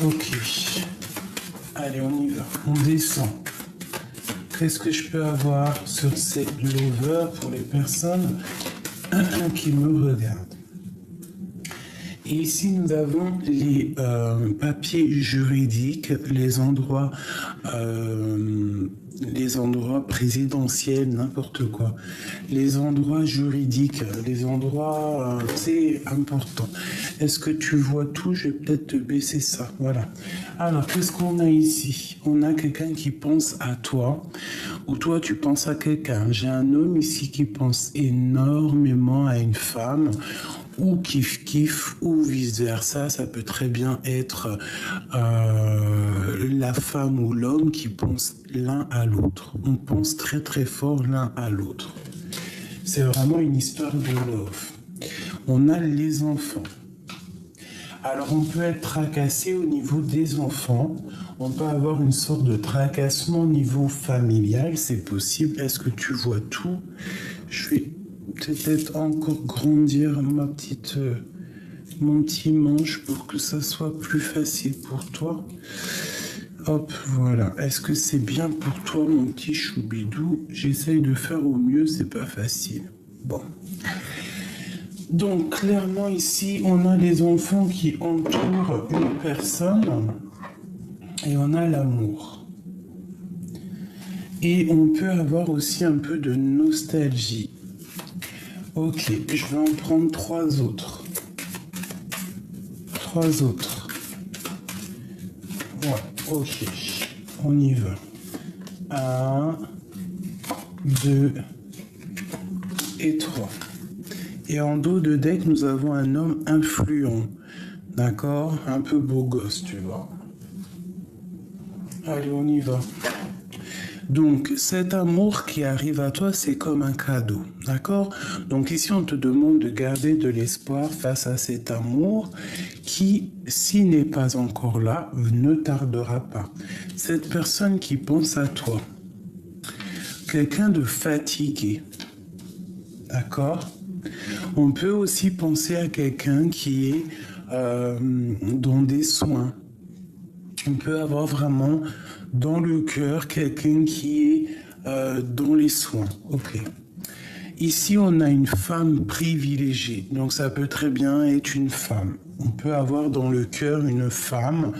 Ok. Allez, on y va. On descend. Qu'est-ce que je peux avoir sur ces lovers pour les personnes qui me regardent? Et ici, nous avons les papiers juridiques, les endroits présidentiels, n'importe quoi. Les endroits juridiques, les endroits, c'est important. Est-ce que tu vois tout? Je vais peut-être te baisser ça. Voilà. Alors, qu'est-ce qu'on a ici? On a quelqu'un qui pense à toi, ou toi, tu penses à quelqu'un. J'ai un homme ici qui pense énormément à une femme, ou kiff-kiff, ou vice-versa. Ça peut très bien être la femme ou l'homme qui pense l'un à l'autre. On pense très très fort l'un à l'autre. C'est vraiment une histoire de love. On a les enfants. Alors on peut être tracassé au niveau des enfants. On peut avoir une sorte de tracassement au niveau familial. C'est possible. Est-ce que tu vois tout? Je vais peut-être encore grandir mon petit manche pour que ça soit plus facile pour toi. Hop, voilà. Est-ce que c'est bien pour toi, mon petit choubidou? J'essaye de faire au mieux, c'est pas facile. Bon. Donc, clairement, ici, on a les enfants qui entourent une personne et on a l'amour. Et on peut avoir aussi un peu de nostalgie. Ok, je vais en prendre 3 autres. 3 autres. Ouais, ok. On y va. 1, 2 et 3. Et en dos de deck, nous avons un homme influent. D'accord? Un peu beau gosse, tu vois. Allez, on y va. Donc, cet amour qui arrive à toi, c'est comme un cadeau, d'accord? Donc ici, on te demande de garder de l'espoir face à cet amour qui, s'il n'est pas encore là, ne tardera pas. Cette personne qui pense à toi, quelqu'un de fatigué, d'accord? On peut aussi penser à quelqu'un qui est dans des soins. On peut avoir vraiment dans le cœur quelqu'un qui est dans les soins. Ok. Ici, on a une femme privilégiée. Donc, ça peut très bien être une femme. On peut avoir dans le cœur une femme.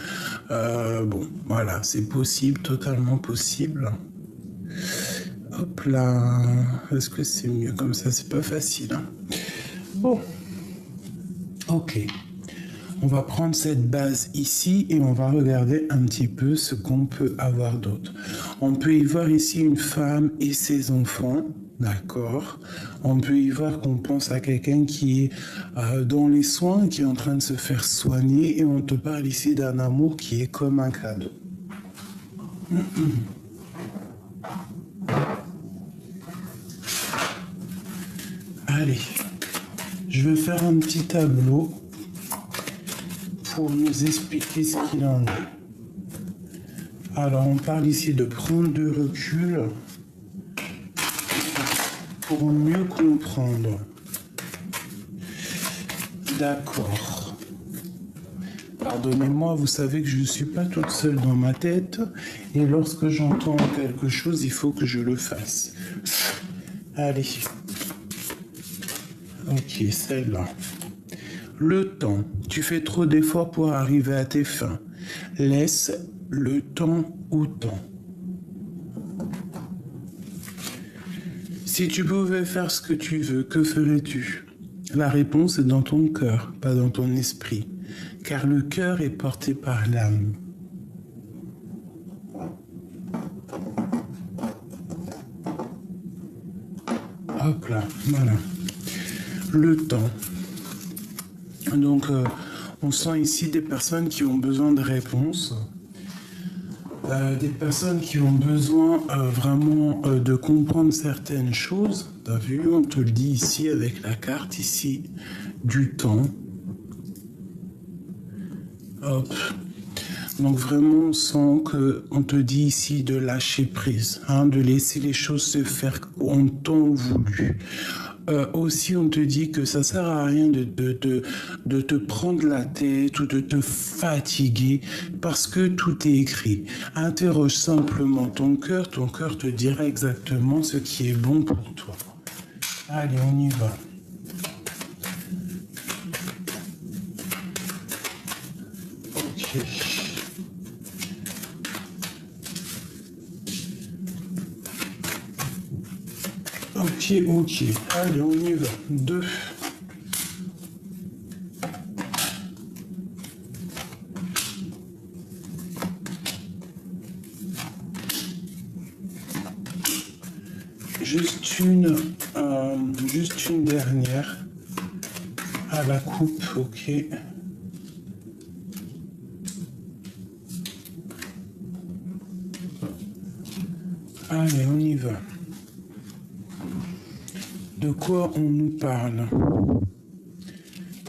Bon, voilà, c'est possible, totalement possible. Hop là. Est-ce que c'est mieux comme ça? C'est pas facile. Hein. Bon. Ok. On va prendre cette base ici et on va regarder un petit peu ce qu'on peut avoir d'autre. On peut y voir ici une femme et ses enfants, d'accord. On peut y voir qu'on pense à quelqu'un qui est dans les soins, qui est en train de se faire soigner et on te parle ici d'un amour qui est comme un cadeau. Allez, je vais faire un petit tableau pour nous expliquer ce qu'il en est. Alors, on parle ici de prendre du recul pour mieux comprendre. D'accord. Pardonnez-moi, vous savez que je ne suis pas toute seule dans ma tête et lorsque j'entends quelque chose, il faut que je le fasse. Allez. Ok, celle-là. Le temps. Tu fais trop d'efforts pour arriver à tes fins. Laisse le temps au temps. Si tu pouvais faire ce que tu veux, que ferais-tu? La réponse est dans ton cœur, pas dans ton esprit. Car le cœur est porté par l'âme. Hop là, voilà. Le temps. Donc, on sent ici des personnes qui ont besoin de réponses, des personnes qui ont besoin vraiment de comprendre certaines choses. T'as vu, on te le dit ici avec la carte ici du temps. Hop. Donc vraiment, on sent qu'on te dit ici de lâcher prise, hein, de laisser les choses se faire en temps voulu. aussi, on te dit que ça sert à rien de te prendre la tête ou de te fatiguer parce que tout est écrit. Interroge simplement ton cœur te dira exactement ce qui est bon pour toi. Allez, on y va. Ok. Ok. Allez, on y va. 2. Juste une dernière. À la coupe, ok. Allez, on y va. De quoi on nous parle?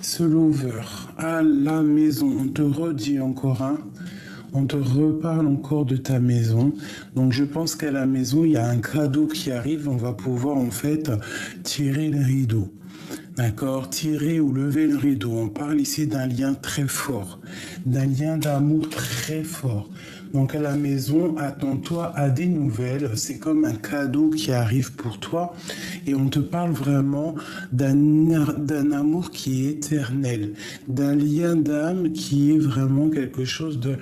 Ce lover, à la maison, on te redit encore un. On te reparle encore de ta maison. Donc je pense qu'à la maison, il y a un cadeau qui arrive. On va pouvoir en fait tirer le rideau. D'accord? Tirer ou lever le rideau. On parle ici d'un lien très fort. D'un lien d'amour très fort. Donc à la maison, attends-toi à des nouvelles. C'est comme un cadeau qui arrive pour toi. Et on te parle vraiment d'un amour qui est éternel. D'un lien d'âme qui est vraiment quelque chose de...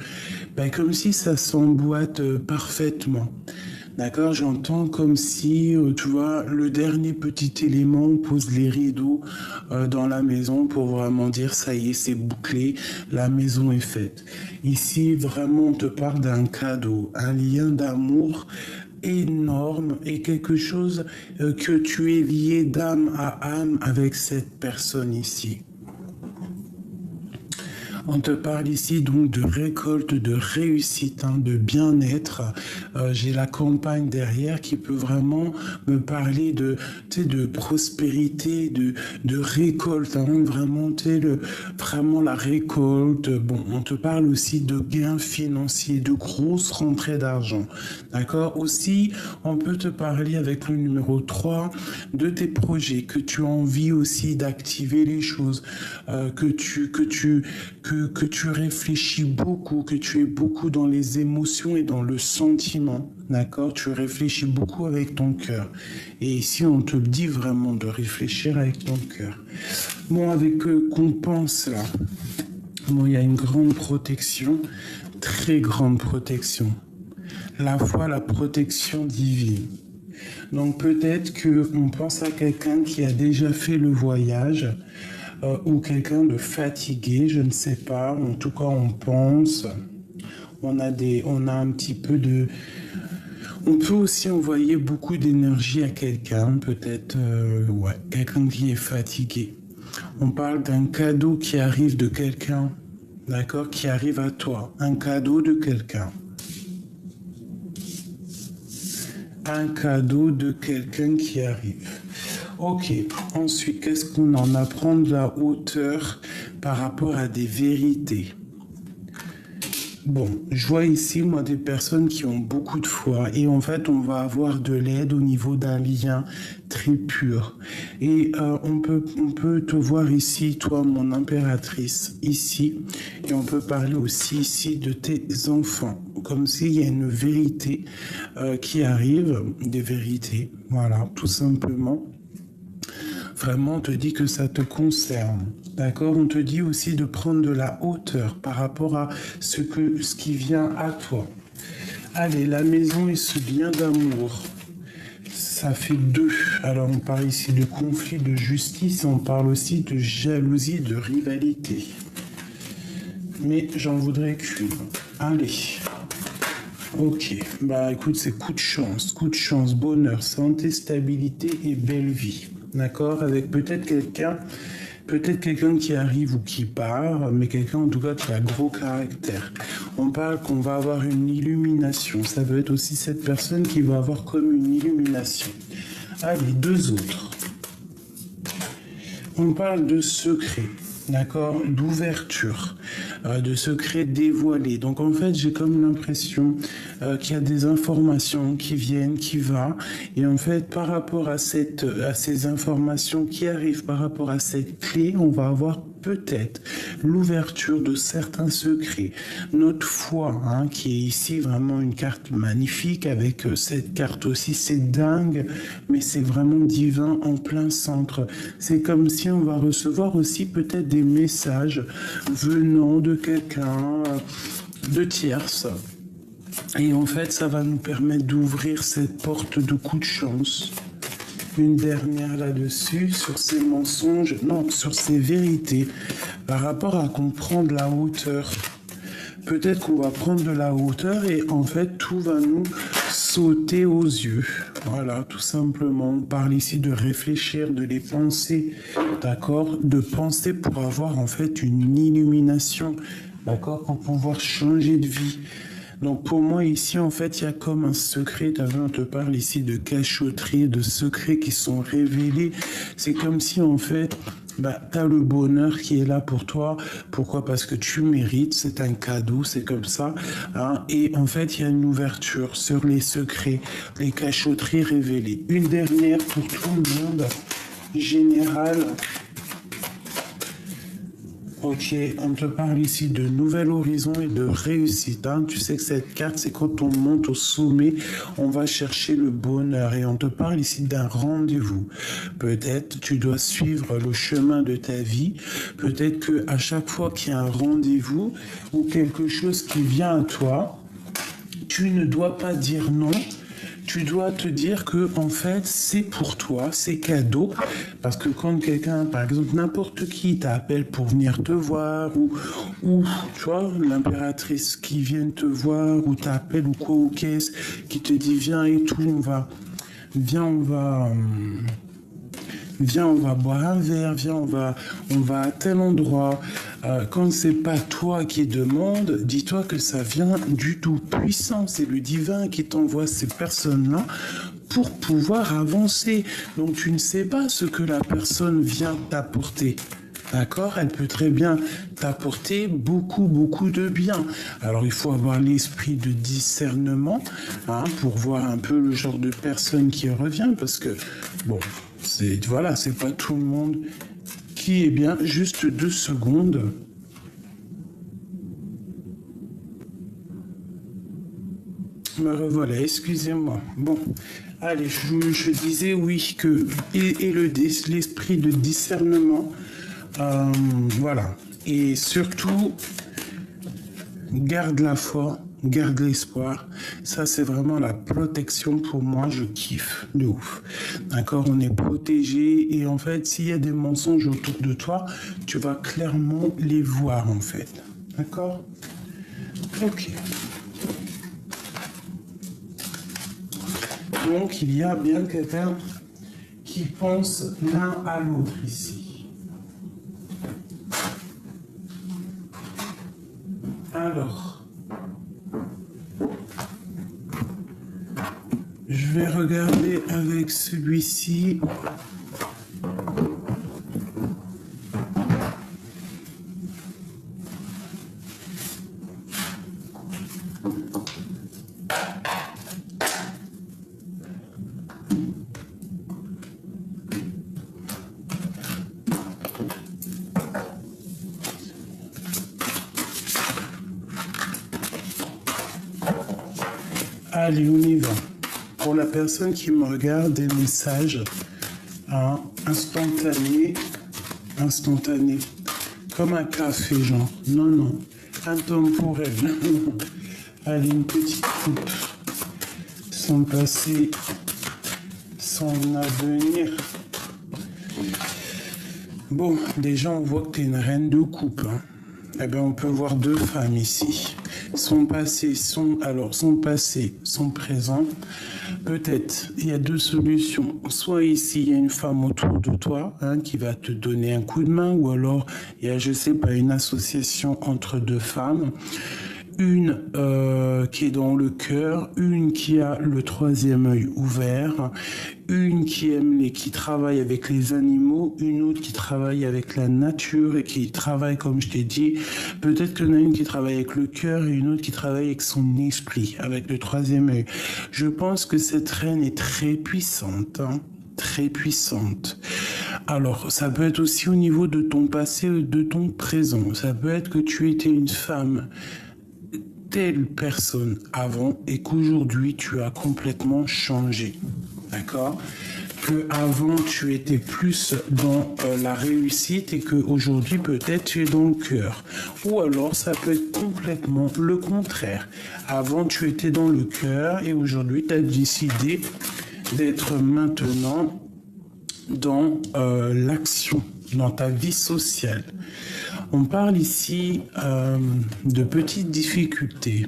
comme si ça s'emboîte parfaitement. D'accord, j'entends comme si, tu vois, le dernier petit élément, on pose les rideaux dans la maison pour vraiment dire, ça y est, c'est bouclé, la maison est faite. Ici, vraiment, on te parle d'un cadeau, un lien d'amour énorme et quelque chose que tu es lié d'âme à âme avec cette personne ici. On te parle ici donc de récolte, de réussite, de bien-être. J'ai la campagne derrière qui peut vraiment me parler de prospérité, de récolte, vraiment, vraiment la récolte. Bon, on te parle aussi de gains financiers, de grosses rentrées d'argent. D'accord? Aussi, on peut te parler avec le numéro 3 de tes projets, que tu as envie aussi d'activer les choses, que tu réfléchis beaucoup, que tu es beaucoup dans les émotions et dans le sentiment, d'accord? Tu réfléchis beaucoup avec ton cœur. Et ici, on te dit vraiment de réfléchir avec ton cœur. Bon, avec qu'on pense là, bon, il y a une grande protection, très grande protection. La foi, la protection divine. Donc peut-être qu'on pense à quelqu'un qui a déjà fait le voyage, ou quelqu'un de fatigué, je ne sais pas. En tout cas, on pense. On a un petit peu de... On peut aussi envoyer beaucoup d'énergie à quelqu'un, peut-être, quelqu'un qui est fatigué. On parle d'un cadeau qui arrive de quelqu'un, d'accord, qui arrive à toi. Un cadeau de quelqu'un. Un cadeau de quelqu'un qui arrive. Ok, ensuite, qu'est-ce qu'on en apprend de la hauteur par rapport à des vérités? Bon, je vois ici, moi, des personnes qui ont beaucoup de foi et en fait, on va avoir de l'aide au niveau d'un lien très pur. Et on peut te voir ici, toi, mon impératrice, ici, et on peut parler aussi ici de tes enfants, comme s'il y a une vérité qui arrive, des vérités, voilà, tout simplement. Vraiment, on te dit que ça te concerne. D'accord? On te dit aussi de prendre de la hauteur par rapport à ce qui vient à toi. Allez, la maison et ce lien d'amour. Ça fait 2. Alors, on parle ici de conflit, de justice. On parle aussi de jalousie, de rivalité. Mais j'en voudrais qu'une. Allez. Ok. Écoute, c'est coup de chance, bonheur, santé, stabilité et belle vie. D'accord? Avec peut-être quelqu'un qui arrive ou qui part, mais quelqu'un en tout cas qui a gros caractère. On parle qu'on va avoir une illumination. Ça veut être aussi cette personne qui va avoir comme une illumination. Allez, 2 autres. On parle de secret, d'accord, d'ouverture. de secrets dévoilés. Donc en fait, j'ai comme l'impression qu'il y a des informations qui viennent, qui vont. Et en fait, par rapport à ces informations qui arrivent, par rapport à cette clé, on va avoir peut-être l'ouverture de certains secrets. Notre foi, qui est ici vraiment une carte magnifique, avec cette carte aussi, c'est dingue, mais c'est vraiment divin en plein centre. C'est comme si on va recevoir aussi peut-être des messages venant de quelqu'un de tierce. Et en fait, ça va nous permettre d'ouvrir cette porte de coup de chance. Une dernière là-dessus, sur ces mensonges, non, sur ces vérités, par rapport à comprendre la hauteur. Peut-être qu'on va prendre de la hauteur et en fait, tout va nous sauter aux yeux. Voilà, tout simplement. On parle ici de réfléchir, de les penser, d'accord? De penser pour avoir en fait une illumination, d'accord? Pour pouvoir changer de vie. Donc pour moi ici en fait il y a comme un secret, on te parle ici de cachotterie, de secrets qui sont révélés. C'est comme si en fait tu as le bonheur qui est là pour toi. Pourquoi? Parce que tu mérites, c'est un cadeau, c'est comme ça. Et en fait il y a une ouverture sur les secrets, les cachotteries révélées. Une dernière pour tout le monde, générale. Ok, on te parle ici de nouvel horizon et de réussite. Tu sais que cette carte, c'est quand on monte au sommet, on va chercher le bonheur. Et on te parle ici d'un rendez-vous. Peut-être tu dois suivre le chemin de ta vie. Peut-être qu'à chaque fois qu'il y a un rendez-vous ou quelque chose qui vient à toi, tu ne dois pas dire non. Tu dois te dire que en fait c'est pour toi, c'est cadeau, parce que quand quelqu'un, par exemple n'importe qui t'appelle pour venir te voir ou tu vois l'impératrice qui vient te voir ou t'appelle ou quoi ou qu'est-ce qui te dit viens et tout, viens, on va boire un verre, viens, on va à tel endroit. Quand c'est pas toi qui demande, dis-toi que ça vient du Tout-Puissant. C'est le divin qui t'envoie ces personnes-là pour pouvoir avancer. Donc tu ne sais pas ce que la personne vient t'apporter. D'accord? Elle peut très bien t'apporter beaucoup, beaucoup de bien. Alors, il faut avoir l'esprit de discernement pour voir un peu le genre de personne qui revient. Parce que, bon, c'est pas tout le monde qui est bien. Juste 2 secondes. Me revoilà, excusez-moi. Bon, allez, je disais oui que... Et l'esprit de discernement... voilà. Et surtout, garde la foi, garde l'espoir. Ça, c'est vraiment la protection pour moi. Je kiffe de ouf. D'accord? On est protégé. Et en fait, s'il y a des mensonges autour de toi, tu vas clairement les voir, en fait. D'accord? Ok. Donc, il y a bien quelqu'un qui pense l'un à l'autre ici. Alors, je vais regarder avec celui-ci. Allez, on y va. Pour la personne qui me regarde, des messages instantanés, comme un café, genre. Non, intemporel. Allez, une petite coupe, sans passé, sans avenir. Bon, déjà, on voit que tu es une reine de coupe. Eh bien, on peut voir 2 femmes ici. Son passé, son présent. Peut-être, il y a 2 solutions. Soit ici, il y a une femme autour de toi qui va te donner un coup de main, ou alors il y a, je sais pas, une association entre 2 femmes. Une qui est dans le cœur, une qui a le 3e œil ouvert, une qui travaille avec les animaux, une autre qui travaille avec la nature et qui travaille, comme je t'ai dit, peut-être qu'il y en a une qui travaille avec le cœur et une autre qui travaille avec son esprit, avec le troisième œil. Je pense que cette reine est très puissante, hein, très puissante. Alors, ça peut être aussi au niveau de ton passé ou de ton présent. Ça peut être que tu étais une femme telle personne avant et qu'aujourd'hui tu as complètement changé, d'accord? Que avant tu étais plus dans la réussite et qu'aujourd'hui peut-être tu es dans le cœur. Ou alors ça peut être complètement le contraire. Avant tu étais dans le cœur et aujourd'hui tu as décidé d'être maintenant dans l'action, dans ta vie sociale. On parle ici de petites difficultés.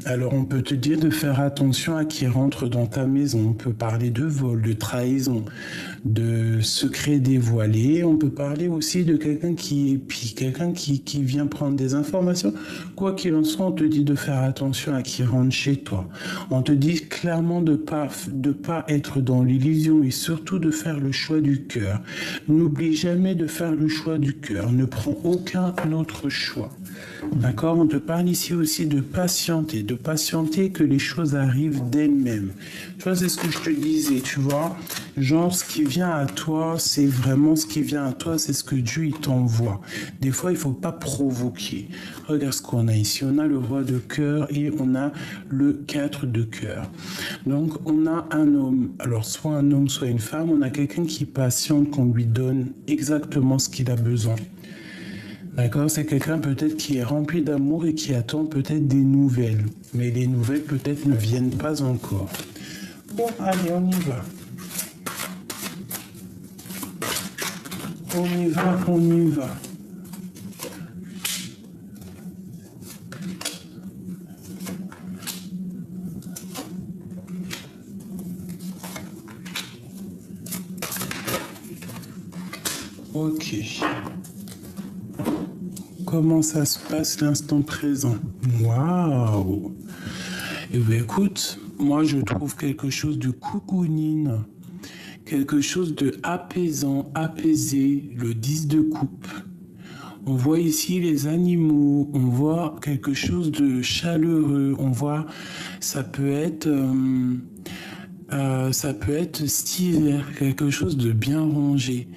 Alors on peut te dire de faire attention à qui rentre dans ta maison. On peut parler de vol, de trahison, de secrets dévoilés. On peut parler aussi de quelqu'un qui vient prendre des informations. Quoi qu'il en soit, on te dit de faire attention à qui rentre chez toi. On te dit clairement de pas être dans l'illusion et surtout de faire le choix du cœur. N'oublie jamais de faire le choix du cœur. Ne prends aucun autre choix. D'accord? On te parle ici aussi de patienter que les choses arrivent d'elles-mêmes. Tu vois, c'est ce que je te disais, tu vois. Genre, ce qui vient à toi, c'est vraiment ce qui vient à toi, c'est ce que Dieu il t'envoie. Des fois, il faut pas provoquer. Regarde ce qu'on a ici. On a le roi de cœur et on a le 4 de cœur. Donc, on a un homme. Alors, soit un homme, soit une femme. On a quelqu'un qui patiente, qu'on lui donne exactement ce qu'il a besoin. D'accord, c'est quelqu'un peut-être qui est rempli d'amour et qui attend peut-être des nouvelles. Mais les nouvelles peut-être ne viennent pas encore. Bon, allez, on y va. On y va. Ok. Comment ça se passe l'instant présent? Waouh! Eh bien, écoute, moi je trouve quelque chose de cocooning, quelque chose de apaisant, apaisé, le 10 de coupe. On voit ici les animaux, on voit quelque chose de chaleureux, on voit, ça peut être cet hiver, quelque chose de bien rangé,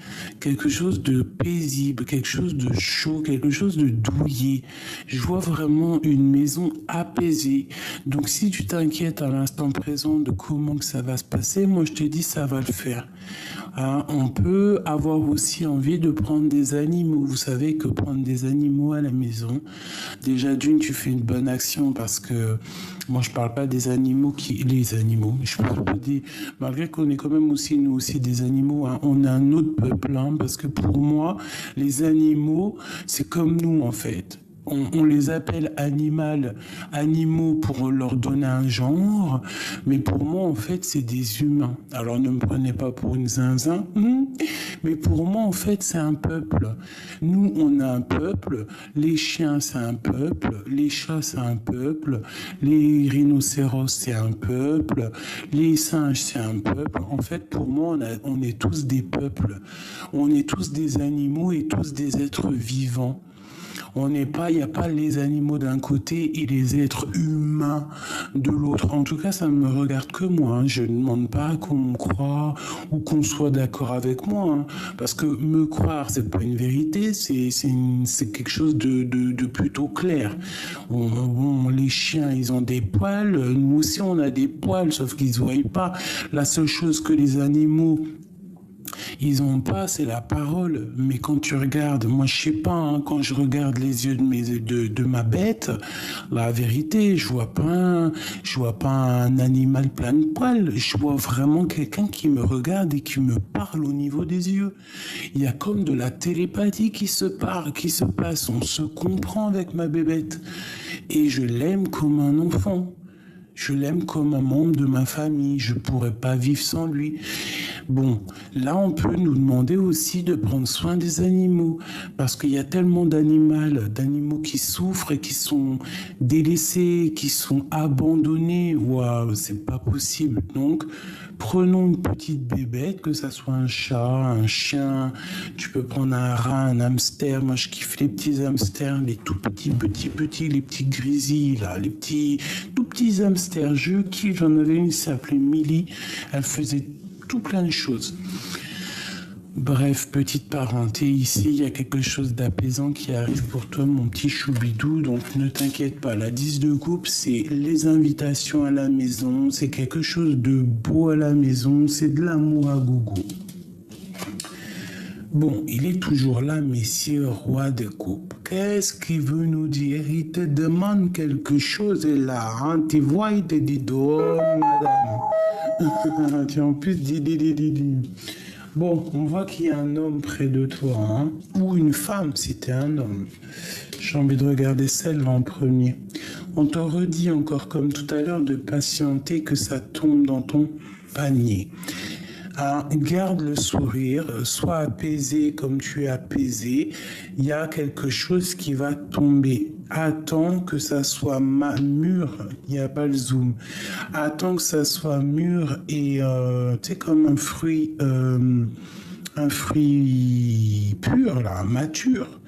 quelque chose de paisible, quelque chose de chaud, quelque chose de douillet. Je vois vraiment une maison apaisée. Donc si tu t'inquiètes à l'instant présent de comment que ça va se passer, moi je te dis ça va le faire. On peut avoir aussi envie de prendre des animaux. Vous savez que prendre des animaux à la maison, déjà d'une, tu fais une bonne action parce que moi je parle pas des animaux je parle pas des, malgré qu'on est quand même aussi nous aussi des animaux, hein, on est un autre peuple, hein, parce que pour moi les animaux c'est comme nous en fait. On les appelle animaux pour leur donner un genre, mais pour moi, en fait, c'est des humains. Alors, ne me prenez pas pour une zinzin, mais pour moi, en fait, c'est un peuple. Nous, on a un peuple, les chiens, c'est un peuple, les chats, c'est un peuple, les rhinocéros, c'est un peuple, les singes, c'est un peuple. En fait, pour moi, on est tous des peuples. On est tous des animaux et tous des êtres vivants. Il n'y a pas les animaux d'un côté et les êtres humains de l'autre. En tout cas, ça ne me regarde que moi. Hein. Je ne demande pas qu'on me croie ou qu'on soit d'accord avec moi. Hein. Parce que me croire, c'est pas une vérité, c'est quelque chose de plutôt clair. Les chiens, ils ont des poils. Nous aussi, on a des poils, sauf qu'ils ne voient pas. La seule chose que les animaux ils ont pas, c'est la parole. Mais quand tu regardes, moi je sais pas, hein, quand je regarde les yeux de ma bête, la vérité, je vois pas un animal plein de poils. Je vois vraiment quelqu'un qui me regarde et qui me parle au niveau des yeux. Il y a comme de la télépathie qui se passe. On se comprend avec ma bébête. Et je l'aime comme un enfant. Je l'aime comme un membre de ma famille. Je pourrais pas vivre sans lui. Bon, là, on peut nous demander aussi de prendre soin des animaux, parce qu'il y a tellement d'animaux qui souffrent et qui sont délaissés, qui sont abandonnés. Waouh, c'est pas possible. Donc, prenons une petite bébête, que ça soit un chat, un chien, tu peux prendre un rat, un hamster. Moi, je kiffe les petits hamsters, les tout petits, les petits grizzlies, là, les petits, tout petits hamsters. Je kiffe, j'en avais une qui s'appelait Millie, elle faisait tout plein de choses. Bref, petite parenté, ici, il y a quelque chose d'apaisant qui arrive pour toi, mon petit choubidou, donc ne t'inquiète pas. La 10 de coupe, c'est les invitations à la maison, c'est quelque chose de beau à la maison, c'est de l'amour à gogo. Bon, il est toujours là, messieurs, roi de coupe. Qu'est-ce qu'il veut nous dire? Il te demande quelque chose et là, hein, tu vois, il te dit, oh, madame. Tu en plus dis. Bon, on voit qu'il y a un homme près de toi, hein, ou une femme si t'es un homme. J'ai envie de regarder celle-là en premier. On te redit encore comme tout à l'heure de patienter que ça tombe dans ton panier. Alors, garde le sourire, sois apaisé comme tu es apaisé. Il y a quelque chose qui va tomber. Attends que ça soit mûr, il n'y a pas le zoom. Attends que ça soit mûr et tu sais comme un fruit pur là, mature.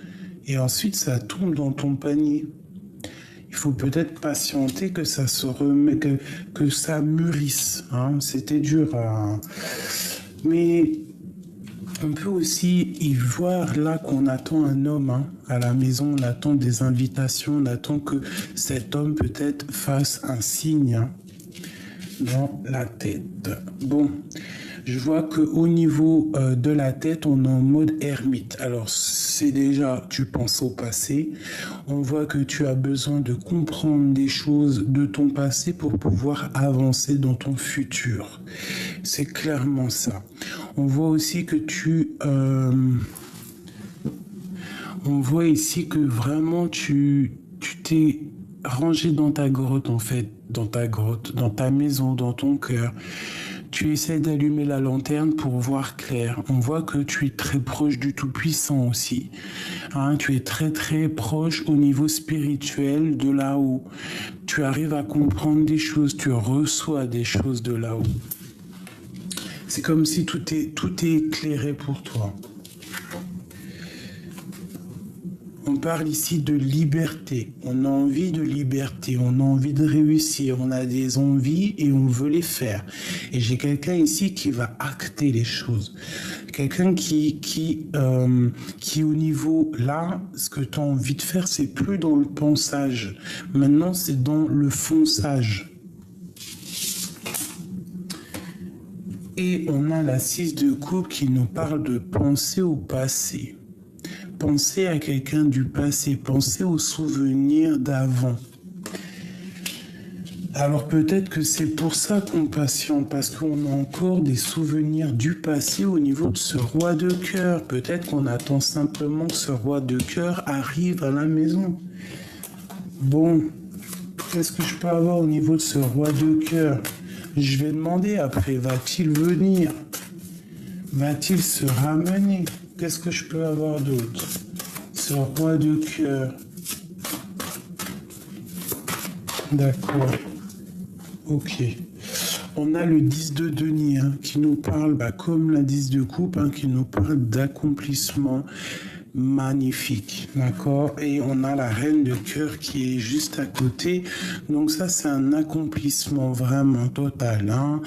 Et ensuite ça tombe dans ton panier. Il faut peut-être patienter que ça se remet, que ça mûrisse. Hein. C'était dur, mais on peut aussi y voir là qu'on attend un homme hein, à la maison, on attend des invitations, on attend que cet homme peut-être fasse un signe hein, dans la tête. Bon, je vois qu'au niveau de la tête, on est en mode ermite. Alors, c'est déjà, tu penses au passé. On voit que tu as besoin de comprendre des choses de ton passé pour pouvoir avancer dans ton futur. C'est clairement ça. On voit aussi que on voit ici que vraiment tu t'es rangé dans ta grotte en fait, dans ta maison, dans ton cœur. Tu essaies d'allumer la lanterne pour voir clair. On voit que tu es très proche du Tout-Puissant aussi. Hein, tu es très très proche au niveau spirituel de là-haut. Tu arrives à comprendre des choses, tu reçois des choses de là-haut. C'est comme si tout est éclairé pour toi. On parle ici de liberté. On a envie de liberté, on a envie de réussir, on a des envies et on veut les faire. Et j'ai quelqu'un ici qui va acter les choses. Quelqu'un qui au niveau là, ce que tu as envie de faire, c'est plus dans le pensage. Maintenant, c'est dans le fonçage. Et on a la 6 de coupe qui nous parle de penser au passé. Pensez à quelqu'un du passé, pensez aux souvenirs d'avant. Alors peut-être que c'est pour ça qu'on patiente, parce qu'on a encore des souvenirs du passé au niveau de ce roi de cœur. Peut-être qu'on attend simplement que ce roi de cœur arrive à la maison. Bon, qu'est-ce que je peux avoir au niveau de ce roi de cœur? Je vais demander après, va-t-il venir? Va-t-il se ramener? Qu'est-ce que je peux avoir d'autre? Ce roi de cœur. D'accord. Ok. On a le 10 de denier hein, qui nous parle, comme la 10 de coupe, hein, qui nous parle d'accomplissement magnifique. D'accord. Et on a la reine de cœur qui est juste à côté. Donc ça, c'est un accomplissement vraiment total. Hein.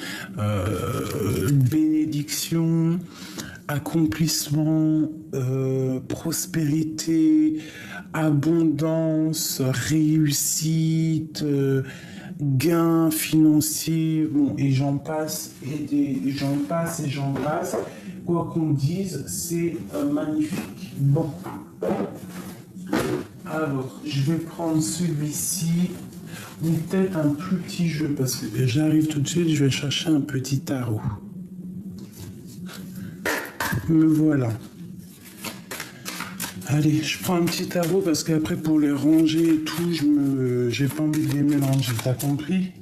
Bénédiction, accomplissement, prospérité, abondance, réussite, gains financiers, bon, et j'en passe, et j'en passe. Quoi qu'on dise, c'est magnifique. Bon. Alors, je vais prendre celui-ci, ou peut-être un plus petit jeu, parce que j'arrive tout de suite, je vais chercher un petit tarot. Me voilà. Allez, je prends un petit tarot parce qu'après pour les ranger et tout, j'ai pas envie de les mélanger, t'as compris?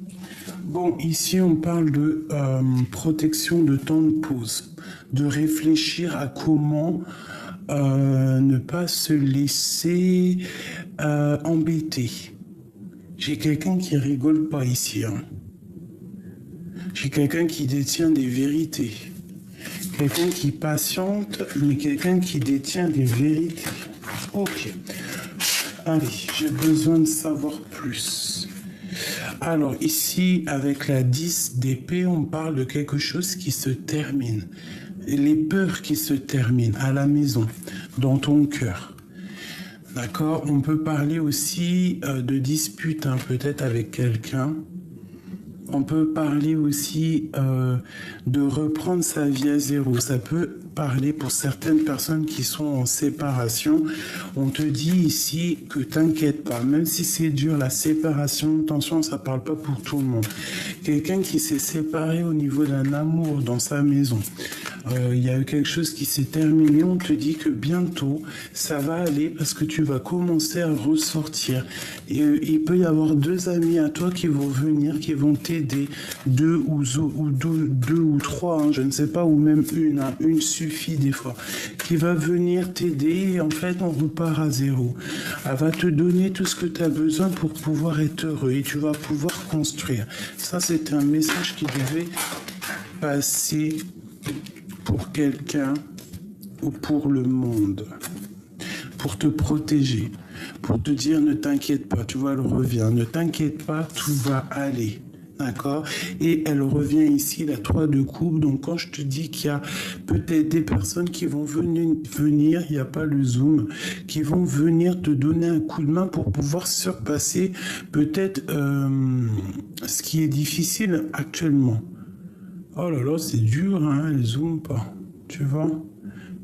Bon, ici on parle de protection de temps de pause, de réfléchir à comment ne pas se laisser embêter. J'ai quelqu'un qui rigole pas ici. Hein. J'ai quelqu'un qui détient des vérités. Quelqu'un qui patiente, mais quelqu'un qui détient des vérités. Ok. Allez, j'ai besoin de savoir plus. Alors ici, avec la 10 d'épée, on parle de quelque chose qui se termine. Les peurs qui se terminent à la maison, dans ton cœur. D'accord? On peut parler aussi de dispute, hein, peut-être avec quelqu'un. On peut parler aussi de reprendre sa vie à zéro. Ça peut parler pour certaines personnes qui sont en séparation. On te dit ici que t'inquiète pas, même si c'est dur la séparation, attention, ça parle pas pour tout le monde. Quelqu'un qui s'est séparé au niveau d'un amour dans sa maison. Il y a eu quelque chose qui s'est terminé, on te dit que bientôt ça va aller parce que tu vas commencer à ressortir. Et, il peut y avoir 2 amis à toi qui vont venir, qui vont t'aider, 2 ou 3, hein, je ne sais pas, ou même une, hein, une suffit des fois, qui va venir t'aider et en fait on repart à zéro. Elle va te donner tout ce que tu as besoin pour pouvoir être heureux et tu vas pouvoir construire. Ça c'est un message qui devait passer pour quelqu'un ou pour le monde, pour te protéger, pour te dire ne t'inquiète pas, tu vois, elle revient, ne t'inquiète pas, tout va aller. D'accord? Et elle revient ici, la 3 de coupe. Donc, quand je te dis qu'il y a peut-être des personnes qui vont venir, il n'y a pas le zoom, qui vont venir te donner un coup de main pour pouvoir surpasser peut-être ce qui est difficile actuellement. Oh là là, c'est dur, hein, elle zoome pas, tu vois.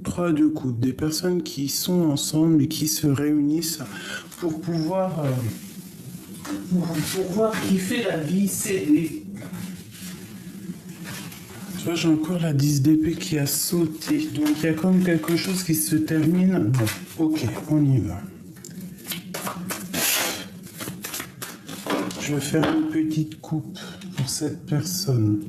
3 de coupe, des personnes qui sont ensemble et qui se réunissent pour pouvoir kiffer la vie, s'aider. Tu vois, j'ai encore la 10 d'épée qui a sauté, donc il y a comme quelque chose qui se termine. Bon, ok, on y va. Je vais faire une petite coupe pour cette personne.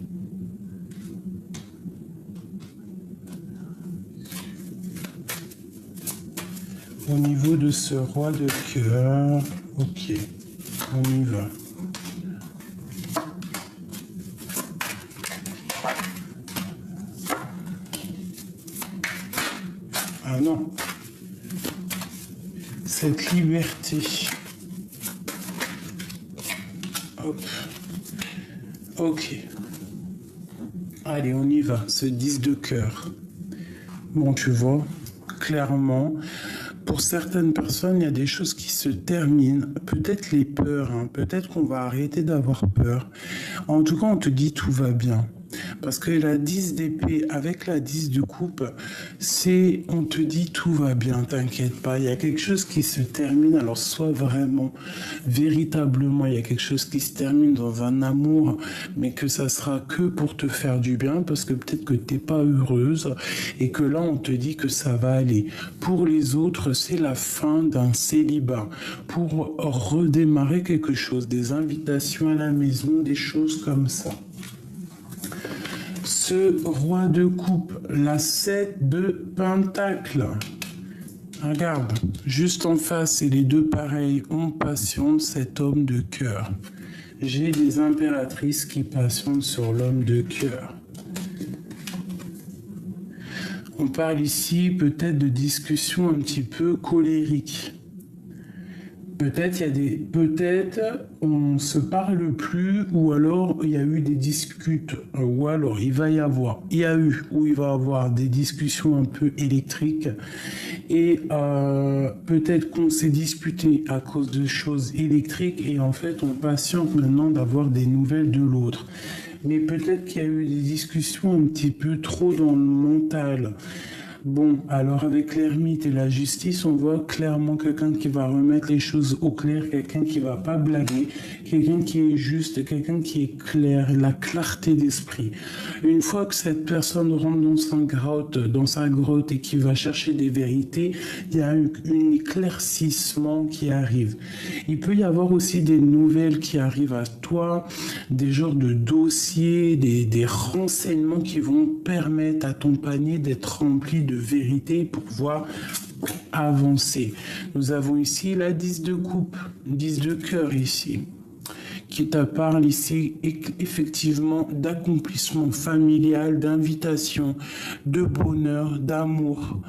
Au niveau de ce roi de cœur, ok, on y va. Ah non, cette liberté. Hop, ok. Allez, on y va, ce 10 de cœur. Bon, tu vois, clairement, pour certaines personnes, il y a des choses qui se terminent. Peut-être les peurs, hein. Peut-être qu'on va arrêter d'avoir peur. En tout cas, on te dit tout va bien. Parce que la 10 d'épée avec la 10 de coupe, c'est on te dit tout va bien, t'inquiète pas. Il y a quelque chose qui se termine. Alors soit vraiment, véritablement, il y a quelque chose qui se termine dans un amour, mais que ça sera que pour te faire du bien, parce que peut-être que t'es pas heureuse et que là on te dit que ça va aller. Pour les autres, c'est la fin d'un célibat. Pour redémarrer quelque chose, des invitations à la maison, des choses comme ça. Ce roi de coupe, la 7 de pentacle. Regarde, juste en face, et les deux pareils, on passionne cet homme de cœur. J'ai des impératrices qui passionnent sur l'homme de cœur. On parle ici peut-être de discussions un petit peu colériques. Peut-être on se parle plus, ou alors il y a eu des disputes, ou alors il va y avoir des discussions un peu électriques, et peut-être qu'on s'est disputé à cause de choses électriques, et en fait on patiente maintenant d'avoir des nouvelles de l'autre. Mais peut-être qu'il y a eu des discussions un petit peu trop dans le mental. Bon, alors avec l'ermite et la justice, on voit clairement quelqu'un qui va remettre les choses au clair, quelqu'un qui va pas blaguer, quelqu'un qui est juste, quelqu'un qui est clair, la clarté d'esprit. Une fois que cette personne rentre dans sa grotte et qui va chercher des vérités, il y a un éclaircissement qui arrive. Il peut y avoir aussi des nouvelles qui arrivent à toi, des genres de dossiers, des renseignements qui vont permettre à ton panier d'être rempli de vérité pour pouvoir avancer. Nous avons ici la 10 de coupe, 10 de cœur ici, qui te parle ici effectivement d'accomplissement familial, d'invitation, de bonheur, d'amour,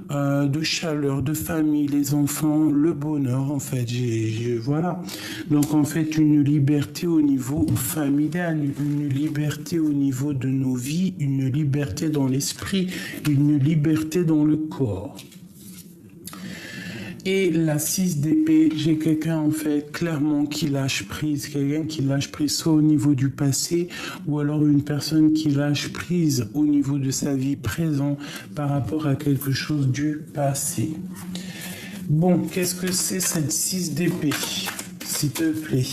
de chaleur, de famille, les enfants, le bonheur en fait. Voilà. Donc en fait une liberté au niveau familial, une liberté au niveau de nos vies, une liberté dans l'esprit, une liberté dans le corps. Et la 6 d'épée, j'ai quelqu'un en fait clairement qui lâche prise, quelqu'un qui lâche prise soit au niveau du passé ou alors une personne qui lâche prise au niveau de sa vie présente par rapport à quelque chose du passé. Bon, qu'est-ce que c'est cette 6 d'épée, s'il te plaît?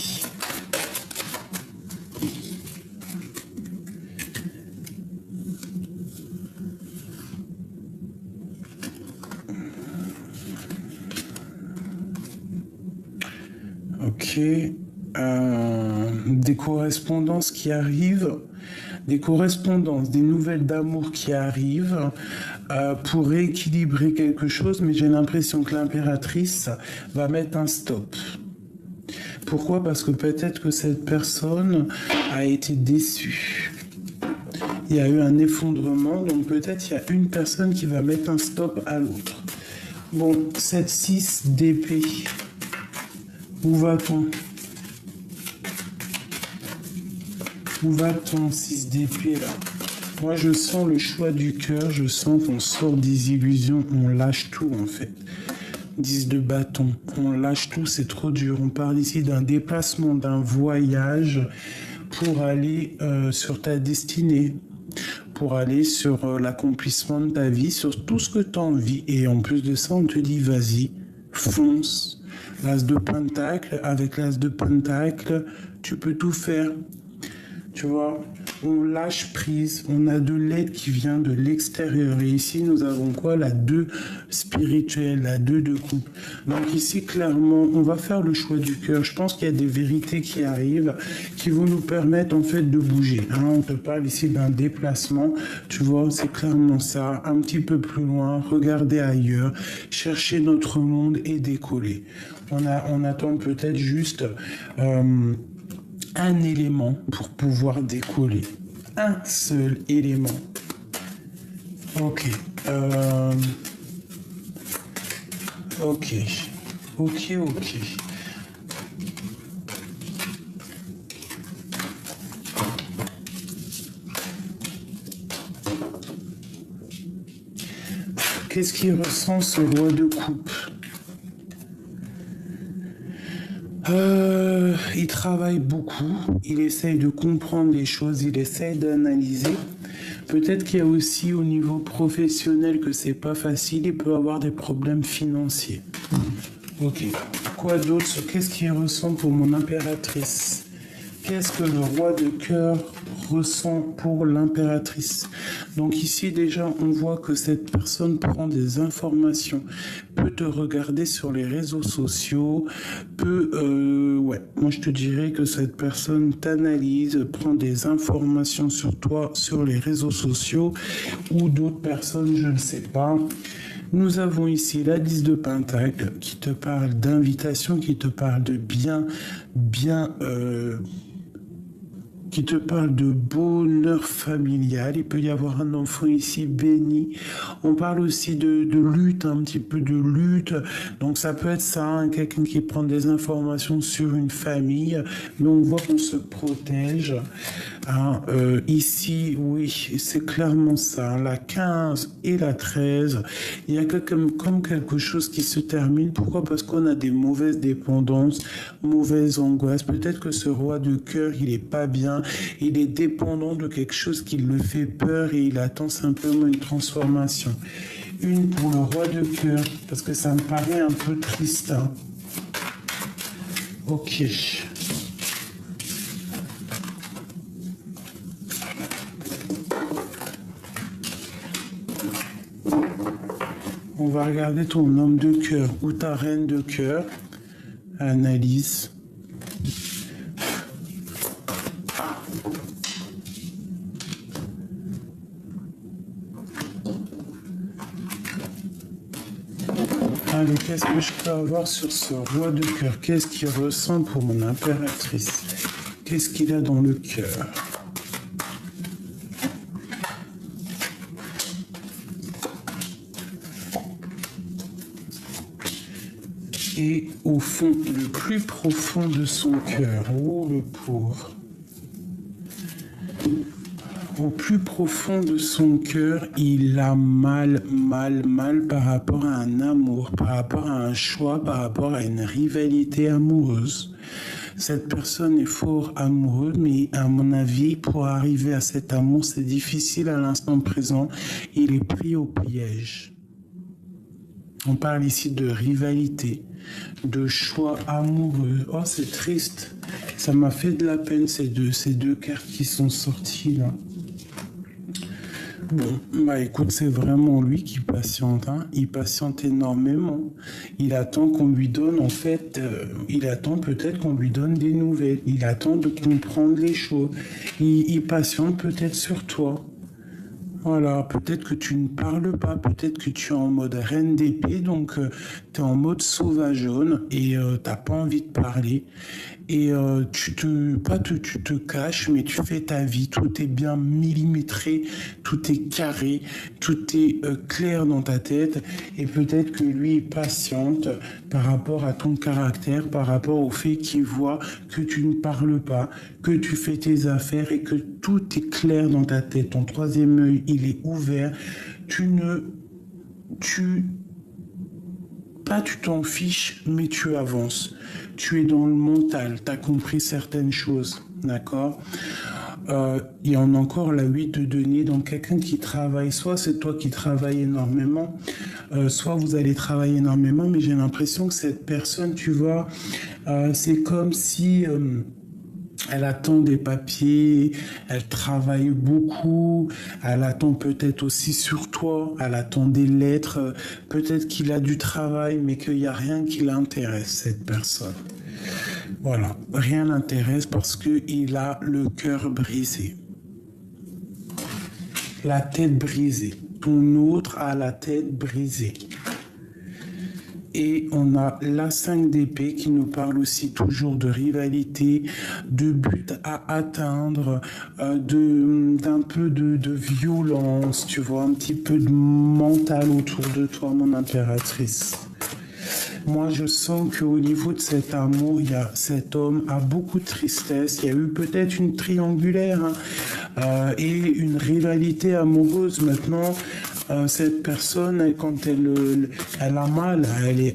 Ok, des correspondances qui arrivent, des correspondances, des nouvelles d'amour qui arrivent pour rééquilibrer quelque chose, mais j'ai l'impression que l'impératrice va mettre un stop. Pourquoi? Parce que peut-être que cette personne a été déçue. Il y a eu un effondrement, donc peut-être il y a une personne qui va mettre un stop à l'autre. Bon, cette 6 d'épée. Où va-t-on? Où va-t-on, 6 d'épée, là? Moi, je sens le choix du cœur, je sens qu'on sort des illusions, on lâche tout, en fait. 10 de bâton, on lâche tout, c'est trop dur. On parle ici d'un déplacement, d'un voyage pour aller sur ta destinée, pour aller sur l'accomplissement de ta vie, sur tout ce que tu as envie. Et en plus de ça, on te dit, vas-y, fonce. L'as de pentacle, avec l'as de pentacle, tu peux tout faire. Tu vois, on lâche prise, on a de l'aide qui vient de l'extérieur. Et ici, nous avons quoi? La 2 spirituelle, la 2 de coupe. Donc ici, clairement, on va faire le choix du cœur. Je pense qu'il y a des vérités qui arrivent, qui vont nous permettre en fait de bouger. On te parle ici d'un déplacement. Tu vois, c'est clairement ça. Un petit peu plus loin, regarder ailleurs, chercher notre monde et décoller. On attend peut-être juste... un élément pour pouvoir décoller. Un seul élément. Ok. Ok. Qu'est-ce qu'il ressent ce roi de coupe? Il travaille beaucoup, il essaye de comprendre les choses, il essaye d'analyser. Peut-être qu'il y a aussi au niveau professionnel que c'est pas facile, il peut avoir des problèmes financiers. Ok. Quoi d'autre? Qu'est-ce qu'il ressent pour mon impératrice? Qu'est-ce que le roi de cœur ressent pour l'impératrice? Donc ici déjà on voit que cette personne prend des informations, peut te regarder sur les réseaux sociaux, moi je te dirais que cette personne t'analyse, prend des informations sur toi sur les réseaux sociaux ou d'autres personnes, je ne sais pas. Nous avons ici la 10 de pentacle qui te parle d'invitation, qui te parle de qui te parle de bonheur familial. Il peut y avoir un enfant ici béni. On parle aussi de lutte, un petit peu de lutte. Donc ça peut être ça, quelqu'un qui prend des informations sur une famille. Mais on voit qu'on se protège. Ici, oui, c'est clairement ça. La 15 et la 13, il y a comme quelque chose qui se termine. Pourquoi? Parce qu'on a des mauvaises dépendances, mauvaises angoisses. Peut-être que ce roi de cœur, il est pas bien. Il est dépendant de quelque chose qui le fait peur et il attend simplement une transformation. une pour le roi de cœur, parce que ça me paraît un peu triste. Hein. Ok. On va regarder ton homme de cœur ou ta reine de cœur. Analyse. Allez, qu'est-ce que je peux avoir sur ce roi de cœur? Qu'est-ce qu'il ressent pour mon impératrice? Qu'est-ce qu'il a dans le cœur? Et au fond, le plus profond de son cœur, oh le pauvre. Au plus profond de son cœur, il a mal par rapport à un amour, par rapport à un choix, par rapport à une rivalité amoureuse. Cette personne est fort amoureuse, mais à mon avis, pour arriver à cet amour, c'est difficile à l'instant présent. Il est pris au piège. On parle ici de rivalité, de choix amoureux. Oh, c'est triste. Ça m'a fait de la peine, ces deux cartes qui sont sorties là. Bon, bah écoute, c'est vraiment lui qui patiente, hein. Il patiente énormément. Il attend qu'on lui donne, en fait, il attend peut-être qu'on lui donne des nouvelles. Il attend de comprendre les choses. Il patiente peut-être sur toi. Voilà, peut-être que tu ne parles pas, peut-être que tu es en mode reine d'épée, donc tu es en mode sauvageonne et t'as pas envie de parler. Et tu te caches, mais tu fais ta vie, tout est bien millimétré, tout est carré, tout est clair dans ta tête. Et peut-être que lui est patiente par rapport à ton caractère, par rapport au fait qu'il voit que tu ne parles pas, que tu fais tes affaires et que tout est clair dans ta tête. Ton troisième œil, il est ouvert. Tu t'en fiches, mais tu avances. Tu es dans le mental, tu as compris certaines choses, d'accord? Il y en a encore la 8 de denier, donc quelqu'un qui travaille, soit c'est toi qui travailles énormément, soit vous allez travailler énormément, mais j'ai l'impression que cette personne, tu vois, c'est comme si... elle attend des papiers, elle travaille beaucoup, elle attend peut-être aussi sur toi, elle attend des lettres, peut-être qu'il a du travail, mais qu'il n'y a rien qui l'intéresse, cette personne. Voilà, rien l'intéresse parce qu'il a le cœur brisé. La tête brisée. Ton autre a la tête brisée. Et on a la 5 d'épée qui nous parle aussi toujours de rivalité, de but à atteindre, d'un peu de violence, tu vois, un petit peu de mental autour de toi, mon impératrice. Moi, je sens qu'au niveau de cet amour, cet homme a beaucoup de tristesse. Il y a eu peut-être une triangulaire et une rivalité amoureuse. Maintenant, cette personne, quand elle a mal,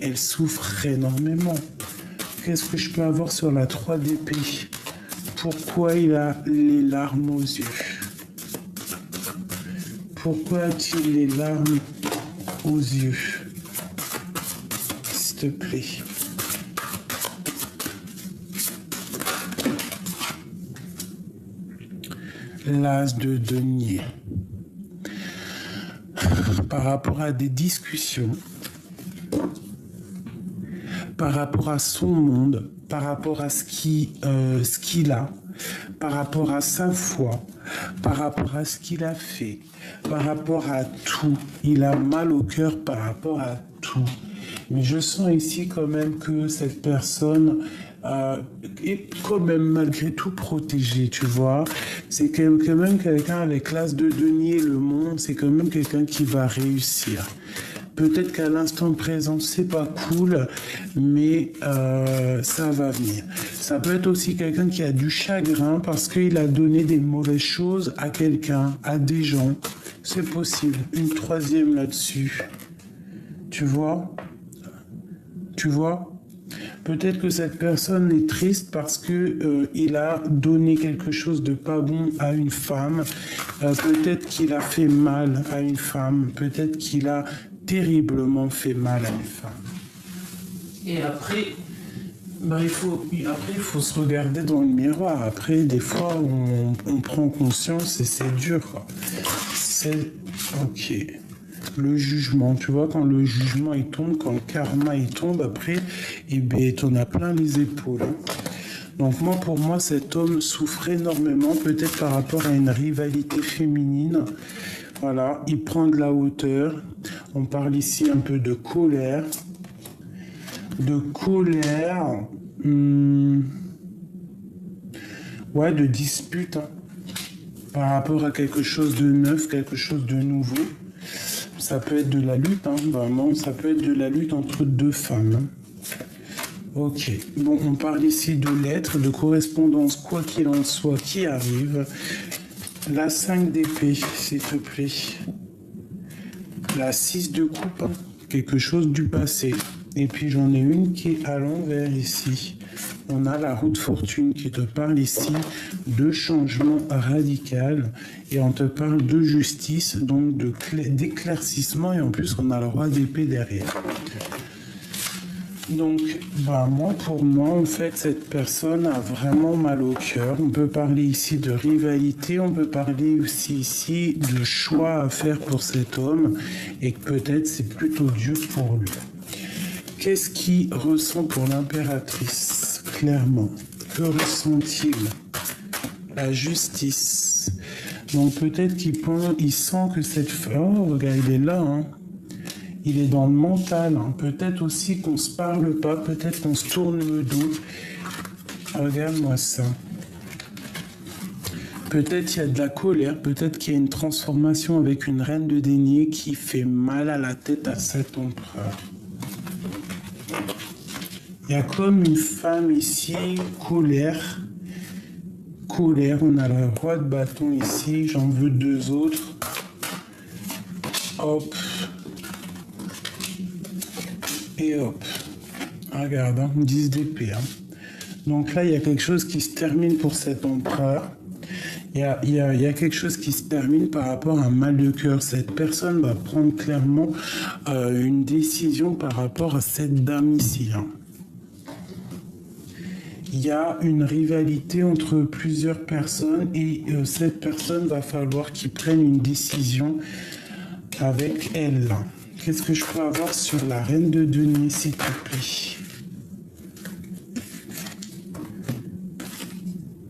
elle souffre énormément. Qu'est-ce que je peux avoir sur la 3 d'épée? Pourquoi il a les larmes aux yeux? Pourquoi a-t-il les larmes aux yeux? S'il te plaît. L'as de denier. Par rapport à des discussions, par rapport à son monde, par rapport à ce qu'il a, par rapport à sa foi, par rapport à ce qu'il a fait, par rapport à tout. Il a mal au cœur par rapport à tout. Mais je sens ici quand même que cette personne est quand même malgré tout protégée, tu vois. C'est quand même quelqu'un avec l'as de denier, le monde, c'est quand même quelqu'un qui va réussir. Peut-être qu'à l'instant présent, c'est pas cool, mais ça va venir. Ça peut être aussi quelqu'un qui a du chagrin parce qu'il a donné des mauvaises choses à quelqu'un, à des gens. C'est possible. Une 3e là-dessus. Tu vois? Peut-être que cette personne est triste parce que il a donné quelque chose de pas bon à une femme. Peut-être qu'il a fait mal à une femme. Peut-être qu'il a terriblement fait mal à une femme. Et après, il faut se regarder dans le miroir. Après, des fois, on prend conscience et c'est dur, quoi. C'est... Ok. Le jugement, tu vois, quand le jugement il tombe, quand le karma il tombe, après, t'en as plein les épaules. Hein. Donc pour moi, cet homme souffre énormément, peut-être par rapport à une rivalité féminine. Voilà, il prend de la hauteur. On parle ici un peu de colère. De dispute, hein, par rapport à quelque chose de neuf, quelque chose de nouveau. Ça peut être de la lutte, hein, vraiment, ça peut être de la lutte entre deux femmes. Hein. Ok, bon, on parle ici de lettres, de correspondance, quoi qu'il en soit, qui arrive. La 5 d'épée, s'il te plaît. La 6 de coupe, hein, quelque chose du passé. Et puis j'en ai une qui est à l'envers ici. On a la roue de fortune qui te parle ici de changement radical et on te parle de justice, donc d'éclaircissement et en plus on a le roi d'épée derrière. Donc, pour moi, en fait, cette personne a vraiment mal au cœur. On peut parler ici de rivalité, on peut parler aussi ici de choix à faire pour cet homme et que peut-être c'est plutôt dur pour lui. Qu'est-ce qu'il ressent pour l'impératrice, clairement? Que ressent-il? La justice. Donc peut-être qu'il sent que cette femme... Oh, regarde, il est là, hein. Il est dans le mental. Hein. Peut-être aussi qu'on se parle pas, peut-être qu'on se tourne le dos. Regarde-moi ça. Peut-être il y a de la colère, peut-être qu'il y a une transformation avec une reine de denier qui fait mal à la tête à cet empereur. Il y a comme une femme ici, colère. On a le roi de bâton ici, j'en veux deux autres. Hop. Et hop. Regarde, hein, 10 d'épée. Hein. Donc là, il y a quelque chose qui se termine pour cet empereur. Il y a quelque chose qui se termine par rapport à un mal de cœur. Cette personne va prendre clairement une décision par rapport à cette dame ici. Hein. Il y a une rivalité entre plusieurs personnes et cette personne va falloir qu'il prenne une décision avec elle. Qu'est-ce que je peux avoir sur la reine de denier, s'il te plaît?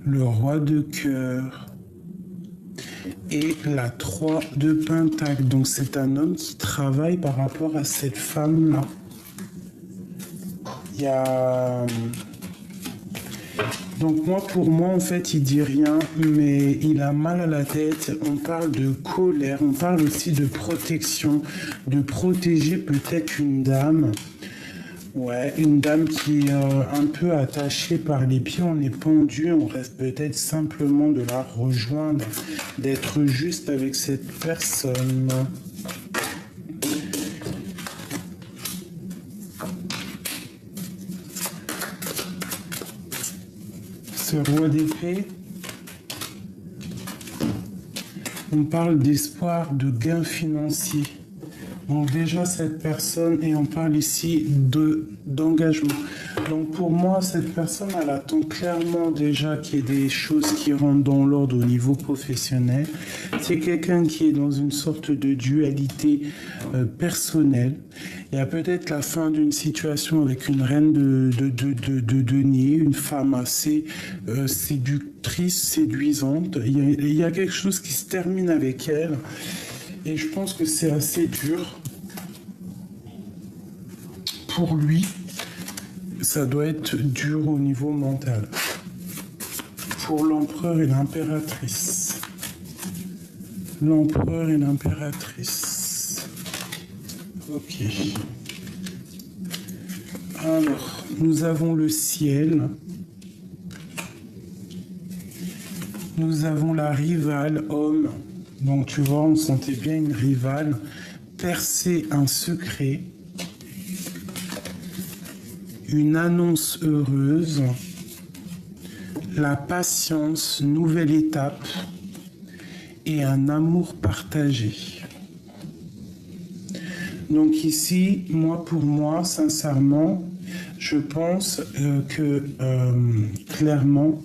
Le roi de cœur et la 3 de pentacle. Donc c'est un homme qui travaille par rapport à cette femme-là. Il y a... Donc pour moi, en fait, il dit rien, mais il a mal à la tête. On parle de colère, on parle aussi de protection, de protéger peut-être une dame. Ouais, une dame qui est un peu attachée par les pieds, on est pendu, on reste peut-être simplement de la rejoindre, d'être juste avec cette personne. Ce roi d'épée, on parle d'espoir, de gain financier. Donc déjà cette personne, et on parle ici d'engagement. Donc pour moi, cette personne, elle attend clairement déjà qu'il y ait des choses qui rentrent dans l'ordre au niveau professionnel. C'est quelqu'un qui est dans une sorte de dualité personnelle. Il y a peut-être la fin d'une situation avec une reine de denier, une femme assez séductrice, séduisante. Il y a quelque chose qui se termine avec elle. Et je pense que c'est assez dur pour lui. Ça doit être dur au niveau mental. Pour l'empereur et l'impératrice. L'empereur et l'impératrice. Ok. Alors, nous avons le ciel. Nous avons la rivale homme. Donc tu vois, on sentait bien une rivale percer un secret, une annonce heureuse, la patience, nouvelle étape et un amour partagé. Donc ici, pour moi, sincèrement, je pense que clairement,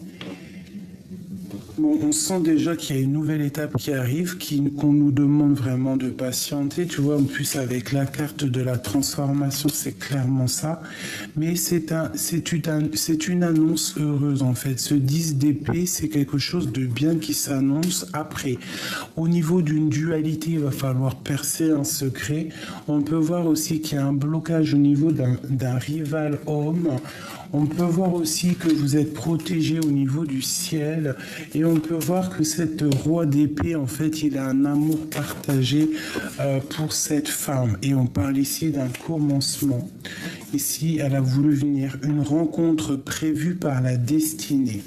bon, on sent déjà qu'il y a une nouvelle étape qui arrive, qu'on nous demande vraiment de patienter. Tu vois, en plus avec la carte de la transformation, c'est clairement ça. Mais c'est une annonce heureuse en fait. Ce 10 d'épée, c'est quelque chose de bien qui s'annonce. Après, au niveau d'une dualité, il va falloir percer un secret. On peut voir aussi qu'il y a un blocage au niveau d'un rival homme. On peut voir aussi que vous êtes protégé au niveau du ciel et on peut voir que cette roi d'épée, en fait, il a un amour partagé pour cette femme. Et on parle ici d'un commencement. Ici, elle a voulu venir, une rencontre prévue par la destinée.